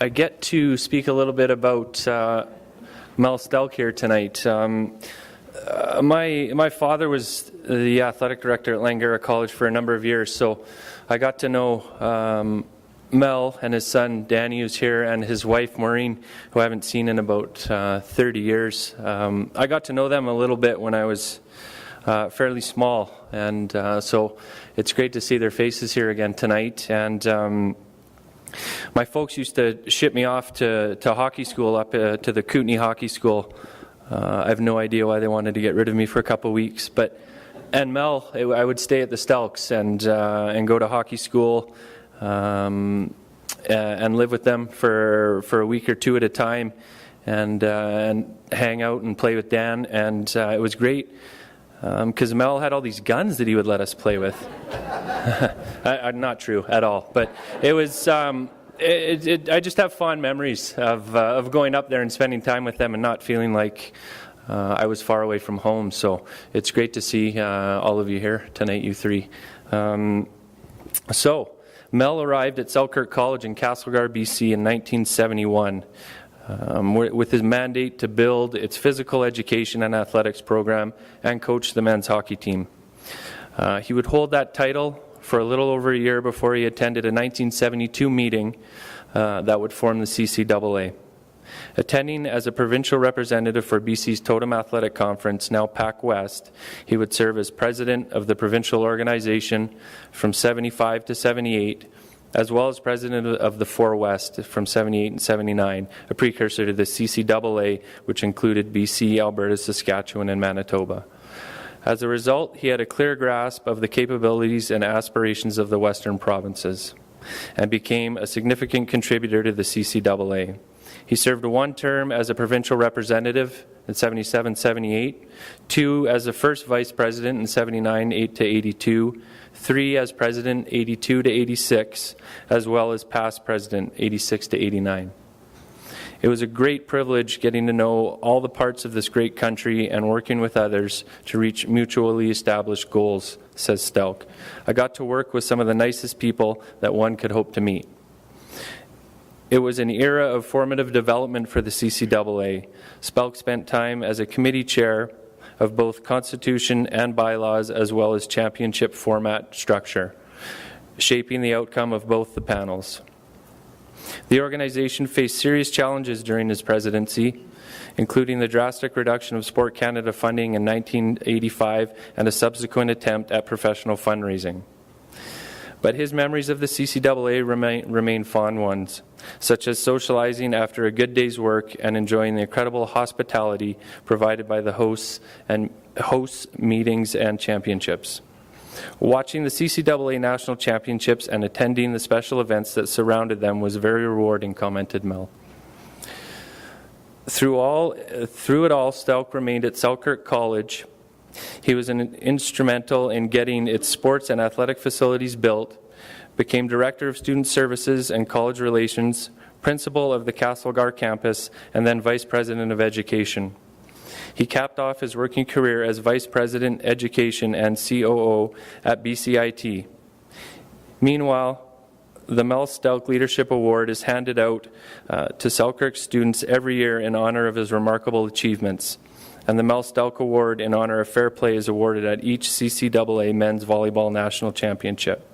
I get to speak a little bit about Mel Stelck here tonight. My father was the athletic director at Langara College for a number of years, so I got to know Mel and his son Danny, who's here, and his wife Maureen, who I haven't seen in about 30 years. I got to know them a little bit when I was fairly small, and so it's great to see their faces here again tonight. And my folks used to ship me off to hockey school, up to the Kootenay Hockey School. I have no idea why they wanted to get rid of me for a couple of weeks, and Mel, I would stay at the Stelcks and go to hockey school and live with them for a week or two at a time, and hang out and play with Dan, and it was great because Mel had all these guns that he would let us play with. Not true at all, but it was. I just have fond memories of going up there and spending time with them and not feeling like I was far away from home. So it's great to see all of you here tonight, you three. So Mel arrived at Selkirk College in Castlegar, BC in 1971 with his mandate to build its physical education and athletics program and coach the men's hockey team. He would hold that title for a little over a year before he attended a 1972 meeting that would form the CCAA. Attending as a provincial representative for BC's Totem Athletic Conference, now Pac West, he would serve as president of the provincial organization from 75 to 78, as well as president of the 4 West from 78 and 79, a precursor to the CCAA, which included BC, Alberta, Saskatchewan, and Manitoba. As a result, he had a clear grasp of the capabilities and aspirations of the Western provinces and became a significant contributor to the CCAA. He served one term as a provincial representative in 77-78, 2 as the first vice president in 79-8 to 82, 3 as president 82 to 86, as well as past president 86 to 89. It was a great privilege getting to know all the parts of this great country and working with others to reach mutually established goals, says Stelck. I got to work with some of the nicest people that one could hope to meet. It was an era of formative development for the CCAA. Stelck spent time as a committee chair of both constitution and bylaws, as well as championship format structure, shaping the outcome of both the panels. The organization faced serious challenges during his presidency, including the drastic reduction of Sport Canada funding in 1985 and a subsequent attempt at professional fundraising. But his memories of the CCAA remain fond ones, such as socializing after a good day's work and enjoying the incredible hospitality provided by the hosts meetings and championships. Watching the CCAA National Championships and attending the special events that surrounded them was very rewarding, commented Mel. Through it all, Stelck remained at Selkirk College. He was instrumental in getting its sports and athletic facilities built, became Director of Student Services and College Relations, Principal of the Castlegar campus, and then Vice President of Education. He capped off his working career as Vice President, Education, and COO at BCIT. Meanwhile, the Mel Stelck Leadership Award is handed out to Selkirk students every year in honor of his remarkable achievements, and the Mel Stelck Award in honor of fair play is awarded at each CCAA Men's Volleyball National Championship.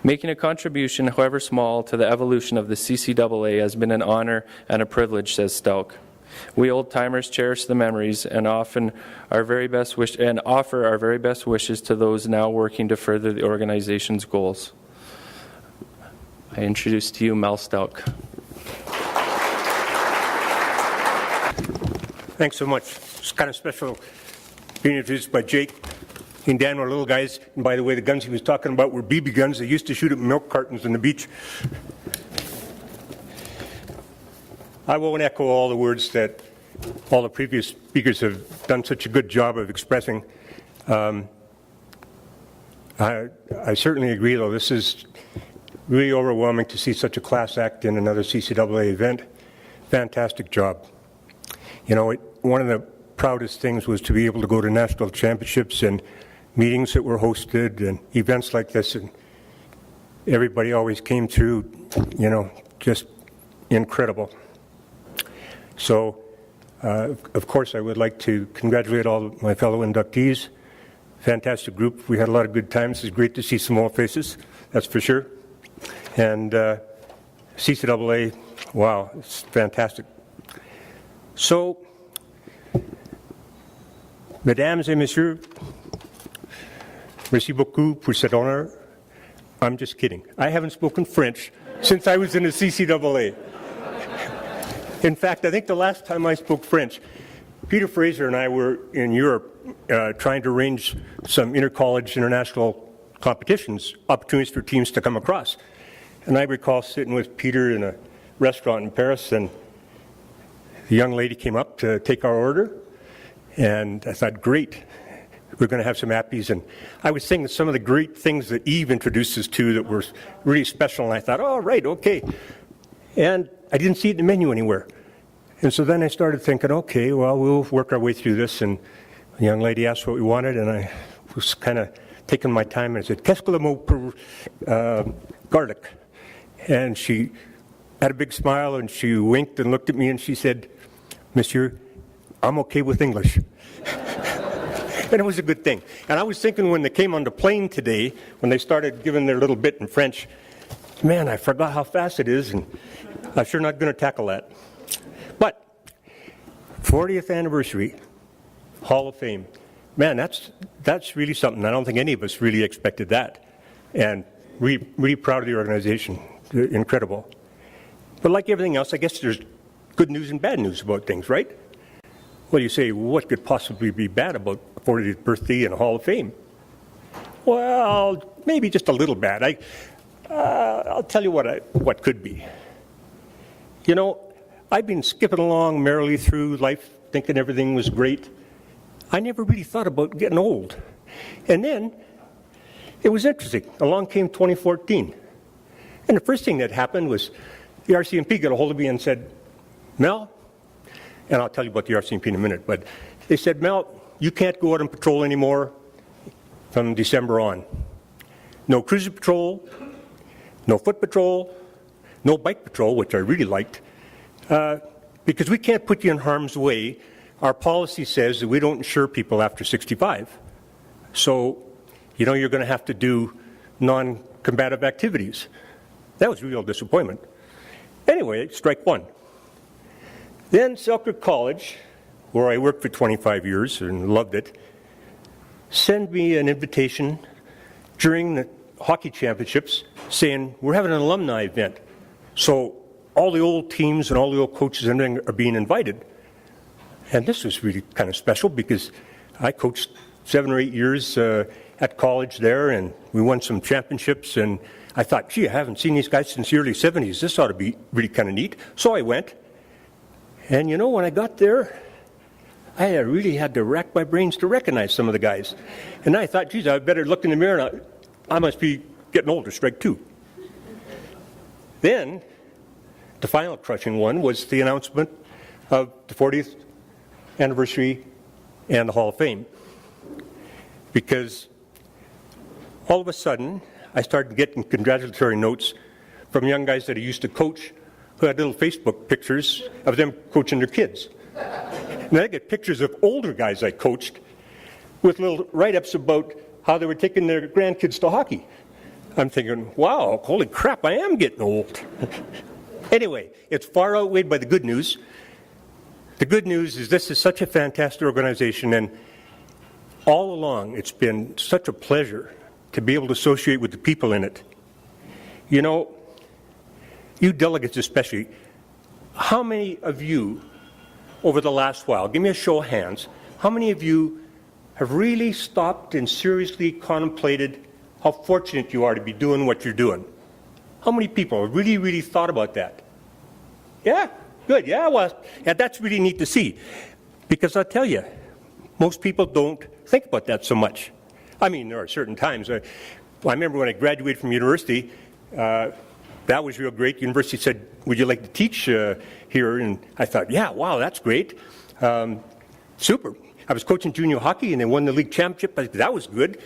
Making a contribution, however small, to the evolution of the CCAA has been an honor and a privilege, says Stelck. We old-timers cherish the memories and offer our very best wishes to those now working to further the organization's goals. I introduce to you Mel Stelck. Thanks so much. It's kind of special being introduced by Jake. He and Dan were little guys, and by the way, the guns he was talking about were BB guns. They used to shoot at milk cartons on the beach. I won't echo all the words that all the previous speakers have done such a good job of expressing. I certainly agree, though. This is really overwhelming to see such a class act in another CCAA event. Fantastic job. You know, one of the proudest things was to be able to go to national championships and meetings that were hosted and events like this, and everybody always came through, you know, just incredible. So, of course, I would like to congratulate all of my fellow inductees. Fantastic group. We had a lot of good times. It's great to see some old faces, that's for sure. And CCAA, wow, it's fantastic. So, mesdames et messieurs, merci beaucoup pour cet honneur. I'm just kidding. I haven't spoken French since I was in the CCAA. In fact, I think the last time I spoke French, Peter Fraser and I were in Europe trying to arrange some inter-college international competitions, opportunities for teams to come across. And I recall sitting with Peter in a restaurant in Paris, and the young lady came up to take our order, and I thought, great, we're going to have some appies. And I was saying some of the great things that Eve introduced us to that were really special, and I thought, oh, right, okay. And I didn't see it in the menu anywhere. And so then I started thinking, okay, well, we'll work our way through this. And the young lady asked what we wanted, and I was kind of taking my time, and I said, qu'est-ce que le mot pour garlic? And she had a big smile, and she winked and looked at me, and she said, Monsieur, I'm okay with English. And it was a good thing. And I was thinking when they came on the plane today, when they started giving their little bit in French, man, I forgot how fast it is, and I'm sure not going to tackle that. But 40th anniversary, Hall of Fame. Man, that's really something. I don't think any of us really expected that. And really proud of the organization. Incredible. But like everything else, I guess there's good news and bad news about things, right? Well, you say, what could possibly be bad about 40th birthday and Hall of Fame? Well, maybe just a little bad. I'll tell you what could be. You know, I've been skipping along merrily through life, thinking everything was great. I never really thought about getting old. And then, it was interesting. Along came 2014. And the first thing that happened was the RCMP got a hold of me and said, Mel, and I'll tell you about the RCMP in a minute, but they said, Mel, you can't go out on patrol anymore from December on. No cruiser patrol, no foot patrol, no bike patrol, which I really liked, because we can't put you in harm's way. Our policy says that we don't insure people after 65. So, you know, you're going to have to do non-combative activities. That was a real disappointment. Anyway, strike one. Then Stelck College, where I worked for 25 years and loved it, sent me an invitation during the hockey championships saying, we're having an alumni event. So all the old teams and all the old coaches and everything are being invited. And this was really kind of special because I coached 7 or 8 years at college there, and we won some championships, and I thought, gee, I haven't seen these guys since the early 70s. This ought to be really kind of neat. So I went. And you know, when I got there, I really had to rack my brains to recognize some of the guys. And I thought, geez, I better look in the mirror, and I must be getting older, strike two. Then, the final crushing one was the announcement of the 40th anniversary and the Hall of Fame. Because all of a sudden, I started getting congratulatory notes from young guys that I used to coach who had little Facebook pictures of them coaching their kids. And I get pictures of older guys I coached with little write-ups about how they were taking their grandkids to hockey. I'm thinking, wow, holy crap, I am getting old. Anyway, it's far outweighed by the good news. The good news is this is such a fantastic organization, and all along it's been such a pleasure to be able to associate with the people in it. You know, you delegates especially, how many of you over the last while, give me a show of hands, how many of you have really stopped and seriously contemplated how fortunate you are to be doing what you're doing? How many people have really, really thought about that? Yeah, good, yeah, well, yeah, that's really neat to see. Because I'll tell you, most people don't think about that so much. I mean, there are certain times. I remember when I graduated from university, that was real great. University said, would you like to teach here? And I thought, yeah, wow, that's great. Super. I was coaching junior hockey, and they won the league championship. That was good.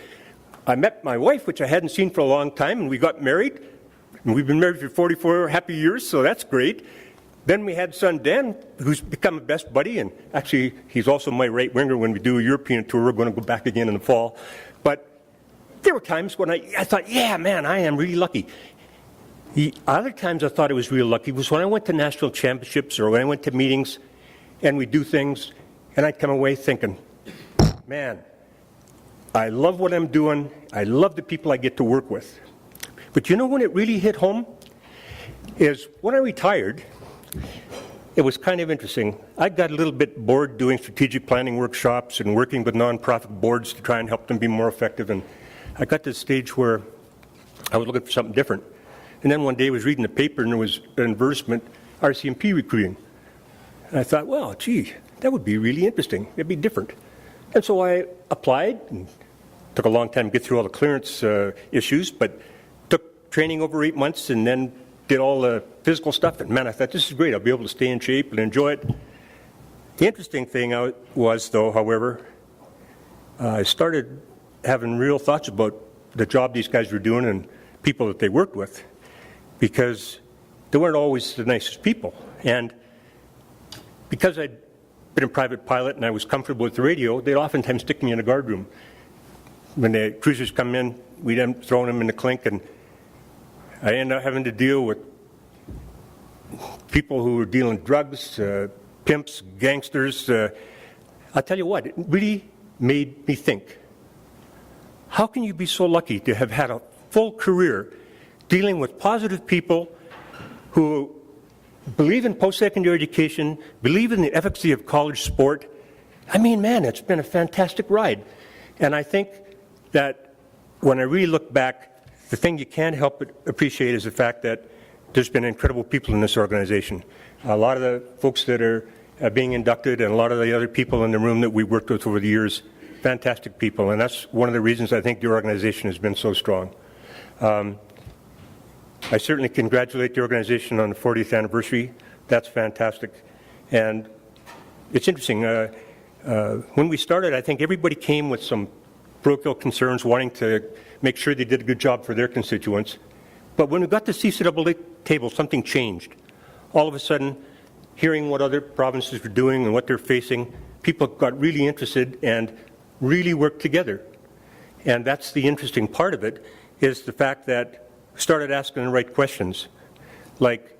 I met my wife, which I hadn't seen for a long time, and we got married. And we've been married for 44 happy years, so that's great. Then we had son Dan, who's become a best buddy, and actually he's also my right winger when we do a European tour. We're going to go back again in the fall. But there were times when I thought, yeah, man, I am really lucky. The other times I thought I was real lucky was when I went to national championships or when I went to meetings and we do things, and I'd come away thinking, man, I love what I'm doing. I love the people I get to work with. But you know when it really hit home? Is when I retired, it was kind of interesting. I got a little bit bored doing strategic planning workshops and working with nonprofit boards to try and help them be more effective. And I got to the stage where I was looking for something different. And then one day I was reading the paper and there was an advertisement, RCMP recruiting. And I thought, well, gee, that would be really interesting. It'd be different. And so I applied and took a long time to get through all the clearance issues, but took training over 8 months and then did all the physical stuff, and man, I thought this is great. I'll be able to stay in shape and enjoy it. The interesting thing was, though, however, I started having real thoughts about the job these guys were doing and people that they worked with, because they weren't always the nicest people. And because I'd been a private pilot and I was comfortable with the radio, they'd oftentimes stick me in a guard room. When the cruisers come in, we'd end up throwing them in the clink, and I ended up having to deal with people who were dealing drugs, pimps, gangsters. I'll tell you what, it really made me think, how can you be so lucky to have had a full career dealing with positive people who believe in post-secondary education, believe in the efficacy of college sport? I mean, man, it's been a fantastic ride. And I think that when I really look back, the thing you can't help but appreciate is the fact that there's been incredible people in this organization. A lot of the folks that are being inducted and a lot of the other people in the room that we worked with over the years, fantastic people. And that's one of the reasons I think the organization has been so strong. I certainly congratulate the organization on the 40th anniversary. That's fantastic. And it's interesting. When we started, I think everybody came with some parochial concerns, wanting to make sure they did a good job for their constituents. But when we got to CCAA table, something changed. All of a sudden, hearing what other provinces were doing and what they're facing, people got really interested and really worked together. And that's the interesting part of it, is the fact that we started asking the right questions, like,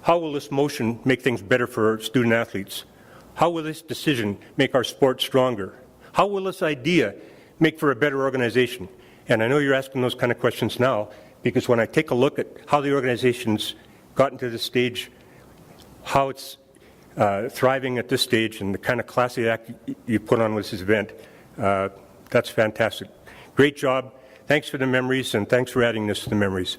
how will this motion make things better for our student athletes? How will this decision make our sport stronger? How will this idea make for a better organization? And I know you're asking those kind of questions now, because when I take a look at how the organization's gotten to this stage, how it's thriving at this stage, and the kind of classy act you put on with this event, that's fantastic. Great job. Thanks for the memories, and thanks for adding this to the memories.